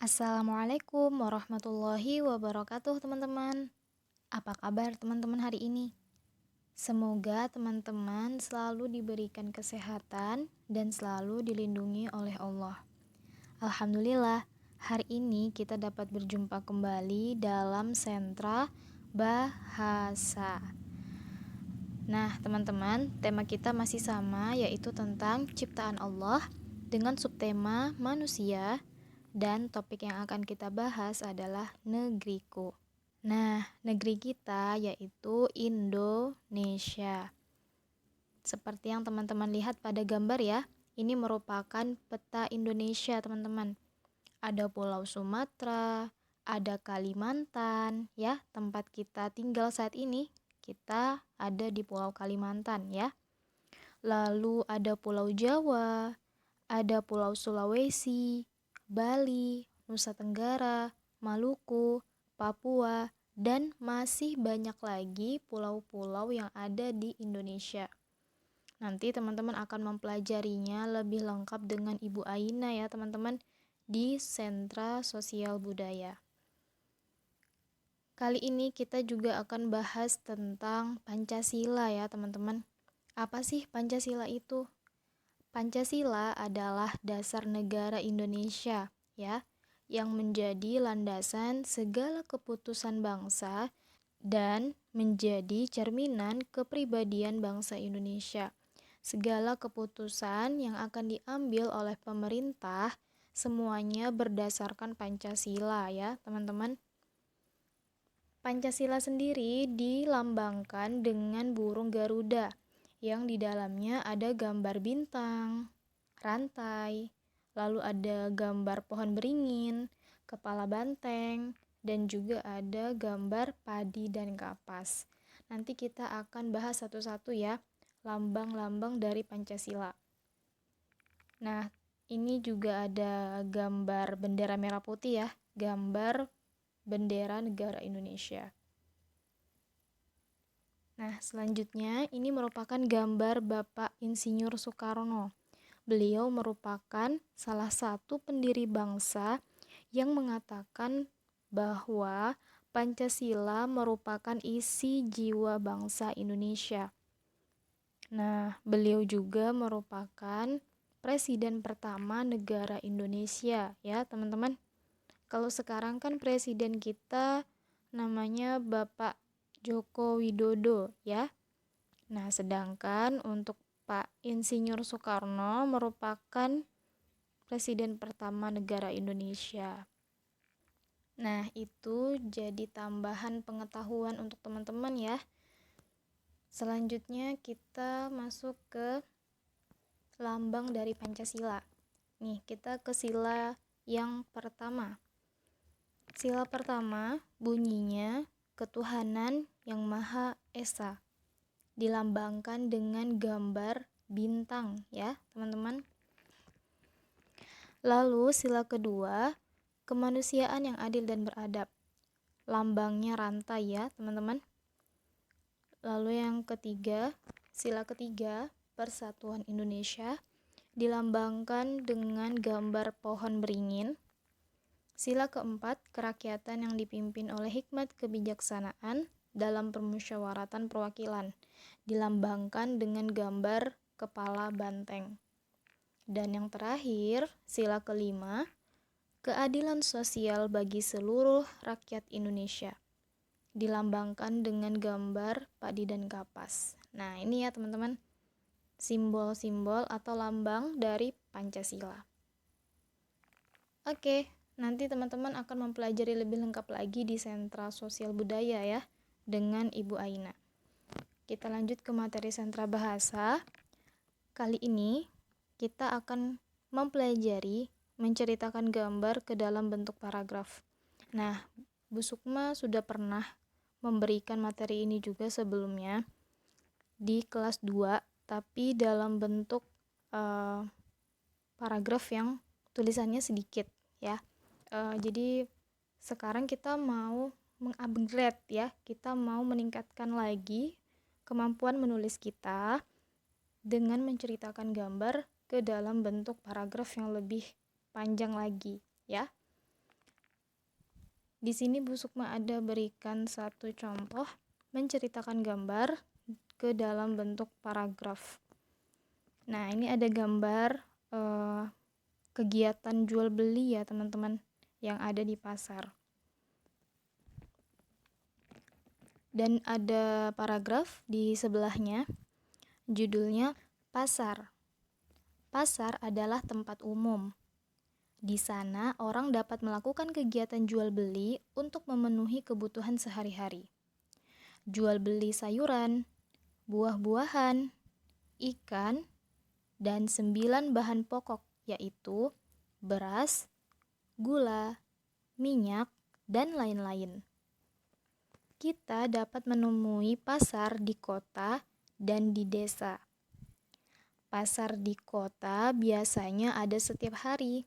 Assalamualaikum warahmatullahi wabarakatuh teman-teman. Apa kabar teman-teman hari ini? Semoga teman-teman selalu diberikan kesehatan dan selalu dilindungi oleh Allah. Alhamdulillah, hari ini kita dapat berjumpa kembali dalam sentra bahasa. Nah, teman-teman, tema kita masih sama, yaitu tentang ciptaan Allah dengan subtema manusia. Dan topik yang akan kita bahas adalah negeriku. Nah, negeri kita yaitu Indonesia. Seperti yang teman-teman lihat pada gambar ya, ini merupakan peta Indonesia, teman-teman. Ada Pulau Sumatera, ada Kalimantan, ya, tempat kita tinggal saat ini. Kita ada di Pulau Kalimantan, ya. Lalu ada Pulau Jawa, ada Pulau Sulawesi, Bali, Nusa Tenggara, Maluku, Papua, dan masih banyak lagi pulau-pulau yang ada di Indonesia. Nanti teman-teman akan mempelajarinya lebih lengkap dengan Ibu Aina ya teman-teman di Sentra Sosial Budaya. Kali ini kita juga akan bahas tentang Pancasila ya teman-teman. Apa sih Pancasila itu? Pancasila adalah dasar negara Indonesia, ya, yang menjadi landasan segala keputusan bangsa dan menjadi cerminan kepribadian bangsa Indonesia. Segala keputusan yang akan diambil oleh pemerintah semuanya berdasarkan Pancasila ya, teman-teman. Pancasila sendiri dilambangkan dengan burung Garuda yang di dalamnya ada gambar bintang, rantai, lalu ada gambar pohon beringin, kepala banteng, dan juga ada gambar padi dan kapas. Nanti kita akan bahas satu-satu ya, lambang-lambang dari Pancasila. Nah, ini juga ada gambar bendera merah putih ya, gambar bendera negara Indonesia. Nah, selanjutnya ini merupakan gambar Bapak Insinyur Soekarno. Beliau merupakan salah satu pendiri bangsa yang mengatakan bahwa Pancasila merupakan isi jiwa bangsa Indonesia. Nah, beliau juga merupakan presiden pertama negara Indonesia ya, teman-teman. Kalau sekarang kan presiden kita namanya Bapak Joko Widodo ya. Nah, sedangkan untuk Pak Insinyur Soekarno merupakan presiden pertama negara Indonesia. Nah, itu jadi tambahan pengetahuan untuk teman-teman ya. Selanjutnya kita masuk ke lambang dari Pancasila. Nih, kita ke sila yang pertama. Sila pertama bunyinya ketuhanan yang Maha Esa, dilambangkan dengan gambar bintang ya teman-teman. Lalu sila kedua, kemanusiaan yang adil dan beradab, lambangnya rantai ya teman-teman. Lalu yang ketiga, sila ketiga, Persatuan Indonesia, dilambangkan dengan gambar pohon beringin. Sila keempat, kerakyatan yang dipimpin oleh hikmat kebijaksanaan dalam permusyawaratan perwakilan, dilambangkan dengan gambar kepala banteng. Dan yang terakhir, sila kelima, keadilan sosial bagi seluruh rakyat Indonesia, dilambangkan dengan gambar padi dan kapas. Nah, ini ya teman-teman, simbol-simbol atau lambang dari Pancasila. Oke. Nanti teman-teman akan mempelajari lebih lengkap lagi di Sentra Sosial Budaya ya, dengan Ibu Aina. Kita lanjut ke materi sentra bahasa. Kali ini kita akan mempelajari menceritakan gambar ke dalam bentuk paragraf. Nah, Bu Sukma sudah pernah memberikan materi ini juga sebelumnya di kelas 2, tapi dalam bentuk paragraf yang tulisannya sedikit ya. Jadi sekarang kita mau mengupgrade ya, kita mau meningkatkan lagi kemampuan menulis kita dengan menceritakan gambar ke dalam bentuk paragraf yang lebih panjang lagi ya. Di sini Bu Sukma ada berikan satu contoh menceritakan gambar ke dalam bentuk paragraf. Nah, ini ada gambar kegiatan jual beli ya teman-teman yang ada di pasar. Dan ada paragraf di sebelahnya, judulnya Pasar. Pasar adalah tempat umum. Di sana orang dapat melakukan kegiatan jual beli untuk memenuhi kebutuhan sehari-hari. Jual beli sayuran, buah-buahan, ikan, dan 9 bahan pokok yaitu beras, gula, minyak, dan lain-lain. Kita dapat menemui pasar di kota dan di desa. Pasar di kota biasanya ada setiap hari.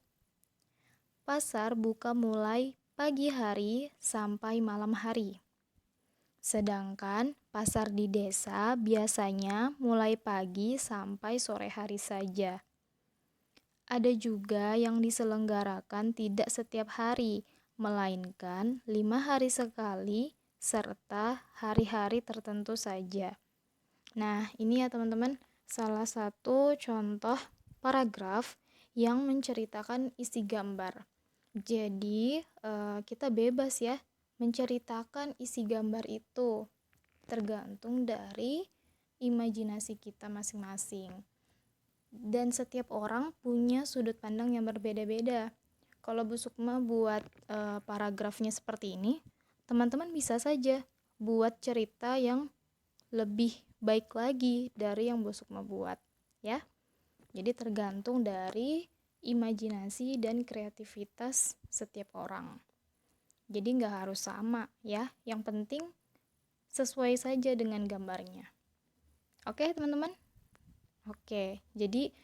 Pasar buka mulai pagi hari sampai malam hari. Sedangkan pasar di desa biasanya mulai pagi sampai sore hari saja. Ada juga yang diselenggarakan tidak setiap hari, melainkan 5 hari sekali serta hari-hari tertentu saja. Nah, ini ya teman-teman, salah satu contoh paragraf yang menceritakan isi gambar. Jadi, kita bebas ya menceritakan isi gambar itu, tergantung dari imajinasi kita masing-masing. Dan setiap orang punya sudut pandang yang berbeda-beda. Kalau Bu Sukma buat paragrafnya seperti ini, teman-teman bisa saja buat cerita yang lebih baik lagi dari yang Bu Sukma buat, ya. Jadi tergantung dari imajinasi dan kreativitas setiap orang. Jadi nggak harus sama ya, yang penting sesuai saja dengan gambarnya. Oke teman-teman? Oke, jadi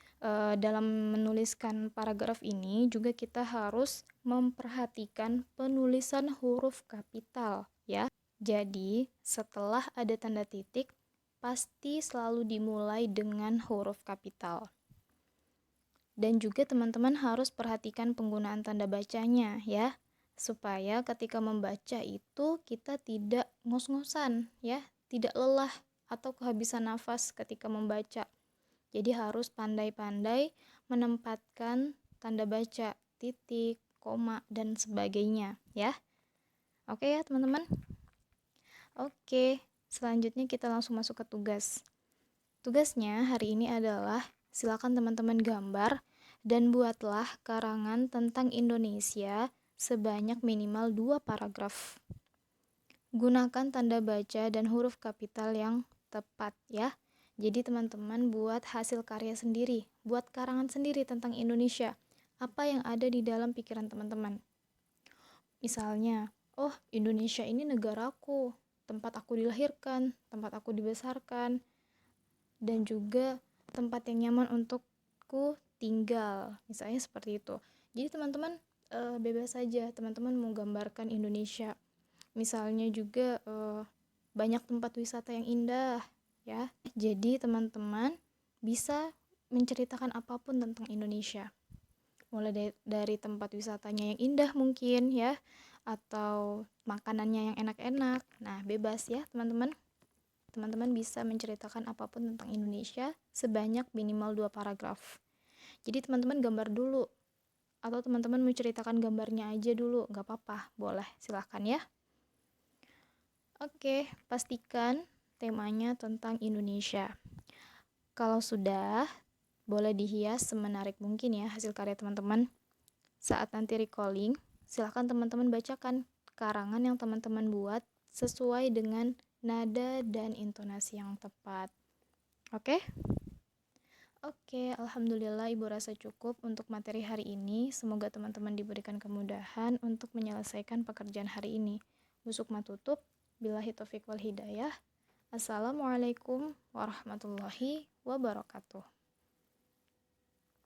dalam menuliskan paragraf ini juga kita harus memperhatikan penulisan huruf kapital ya. Jadi setelah ada tanda titik, pasti selalu dimulai dengan huruf kapital. Dan juga teman-teman harus perhatikan penggunaan tanda bacanya ya, supaya ketika membaca itu kita tidak ngos-ngosan ya, tidak lelah atau kehabisan nafas ketika membaca. Jadi harus pandai-pandai menempatkan tanda baca, titik, koma, dan sebagainya ya. Oke ya teman-teman. Oke, selanjutnya kita langsung masuk ke tugas. Tugasnya hari ini adalah silakan teman-teman gambar dan buatlah karangan tentang Indonesia sebanyak minimal 2 paragraf. Gunakan tanda baca dan huruf kapital yang tepat ya. Jadi teman-teman buat hasil karya sendiri, buat karangan sendiri tentang Indonesia. Apa yang ada di dalam pikiran teman-teman. Misalnya, oh Indonesia ini negaraku, tempat aku dilahirkan, tempat aku dibesarkan, dan juga tempat yang nyaman untukku tinggal, misalnya seperti itu. Jadi teman-teman bebas saja, teman-teman mau gambarkan Indonesia. Misalnya juga banyak tempat wisata yang indah ya. Jadi teman-teman bisa menceritakan apapun tentang Indonesia. Mulai dari tempat wisatanya yang indah mungkin ya, atau makanannya yang enak-enak. Nah, bebas ya teman-teman. Teman-teman bisa menceritakan apapun tentang Indonesia sebanyak minimal 2 paragraf. Jadi teman-teman gambar dulu, atau teman-teman menceritakan gambarnya aja dulu, gak apa-apa, boleh, silahkan ya. Oke, pastikan temanya tentang Indonesia. Kalau sudah, boleh dihias semenarik mungkin ya hasil karya teman-teman. Saat nanti recalling, silahkan teman-teman bacakan karangan yang teman-teman buat sesuai dengan nada dan intonasi yang tepat. Oke? Oke, alhamdulillah Ibu rasa cukup untuk materi hari ini. Semoga teman-teman diberikan kemudahan untuk menyelesaikan pekerjaan hari ini. Bu Sukma tutup. Billahi taufiq wal hidayah. Assalamualaikum warahmatullahi wabarakatuh.